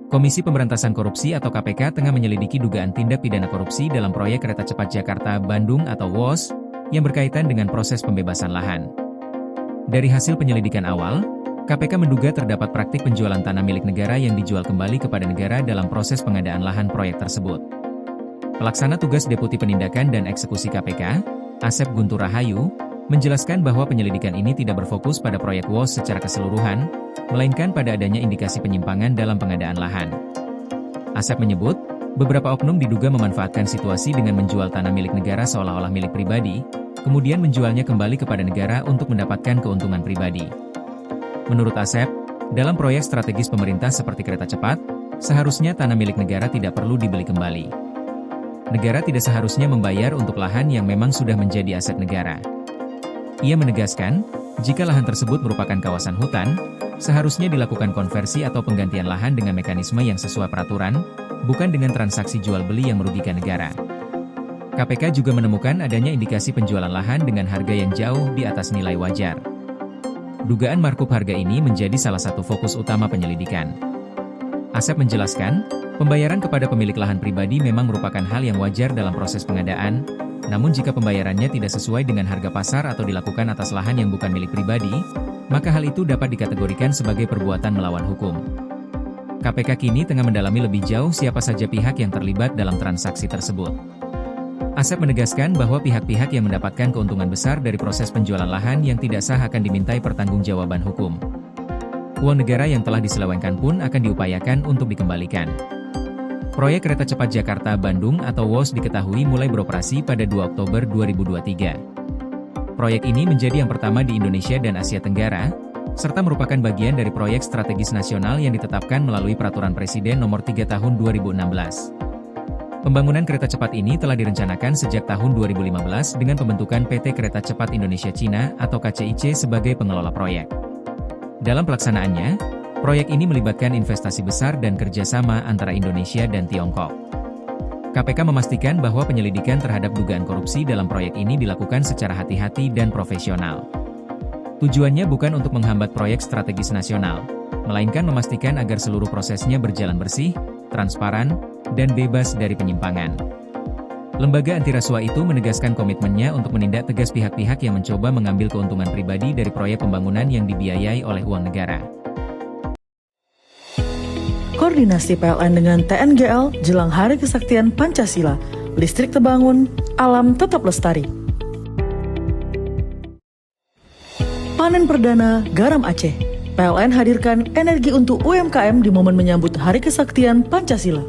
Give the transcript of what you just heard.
Komisi Pemberantasan Korupsi atau KPK tengah menyelidiki dugaan tindak pidana korupsi dalam proyek kereta cepat Jakarta-Bandung atau WOS, yang berkaitan dengan proses pembebasan lahan. Dari hasil penyelidikan awal, KPK menduga terdapat praktik penjualan tanah milik negara yang dijual kembali kepada negara dalam proses pengadaan lahan proyek tersebut. Pelaksana tugas Deputi Penindakan dan Eksekusi KPK, Asep Guntur Rahayu, menjelaskan bahwa penyelidikan ini tidak berfokus pada proyek WOS secara keseluruhan, melainkan pada adanya indikasi penyimpangan dalam pengadaan lahan. Asep menyebut, beberapa oknum diduga memanfaatkan situasi dengan menjual tanah milik negara seolah-olah milik pribadi, kemudian menjualnya kembali kepada negara untuk mendapatkan keuntungan pribadi. Menurut Asep, dalam proyek strategis pemerintah seperti kereta cepat, seharusnya tanah milik negara tidak perlu dibeli kembali. Negara tidak seharusnya membayar untuk lahan yang memang sudah menjadi aset negara. Ia menegaskan, jika lahan tersebut merupakan kawasan hutan, seharusnya dilakukan konversi atau penggantian lahan dengan mekanisme yang sesuai peraturan, bukan dengan transaksi jual-beli yang merugikan negara. KPK juga menemukan adanya indikasi penjualan lahan dengan harga yang jauh di atas nilai wajar. Dugaan markup harga ini menjadi salah satu fokus utama penyelidikan. Asep menjelaskan, pembayaran kepada pemilik lahan pribadi memang merupakan hal yang wajar dalam proses pengadaan, namun jika pembayarannya tidak sesuai dengan harga pasar atau dilakukan atas lahan yang bukan milik pribadi, maka hal itu dapat dikategorikan sebagai perbuatan melawan hukum. KPK kini tengah mendalami lebih jauh siapa saja pihak yang terlibat dalam transaksi tersebut. Asep menegaskan bahwa pihak-pihak yang mendapatkan keuntungan besar dari proses penjualan lahan yang tidak sah akan dimintai pertanggungjawaban hukum. Uang negara yang telah diselewengkan pun akan diupayakan untuk dikembalikan. Proyek kereta cepat Jakarta-Bandung atau WOS diketahui mulai beroperasi pada 2 Oktober 2023. Proyek ini menjadi yang pertama di Indonesia dan Asia Tenggara, serta merupakan bagian dari proyek strategis nasional yang ditetapkan melalui Peraturan Presiden Nomor 3 Tahun 2016. Pembangunan kereta cepat ini telah direncanakan sejak tahun 2015 dengan pembentukan PT Kereta Cepat Indonesia Cina atau KCIC sebagai pengelola proyek. Dalam pelaksanaannya, proyek ini melibatkan investasi besar dan kerjasama antara Indonesia dan Tiongkok. KPK memastikan bahwa penyelidikan terhadap dugaan korupsi dalam proyek ini dilakukan secara hati-hati dan profesional. Tujuannya bukan untuk menghambat proyek strategis nasional, melainkan memastikan agar seluruh prosesnya berjalan bersih, transparan, dan bebas dari penyimpangan. Lembaga antirasuah itu menegaskan komitmennya untuk menindak tegas pihak-pihak yang mencoba mengambil keuntungan pribadi dari proyek pembangunan yang dibiayai oleh uang negara. Koordinasi PLN dengan TNGL jelang Hari Kesaktian Pancasila, listrik terbangun, alam tetap lestari. Panen perdana garam Aceh. PLN hadirkan energi untuk UMKM di momen menyambut Hari Kesaktian Pancasila.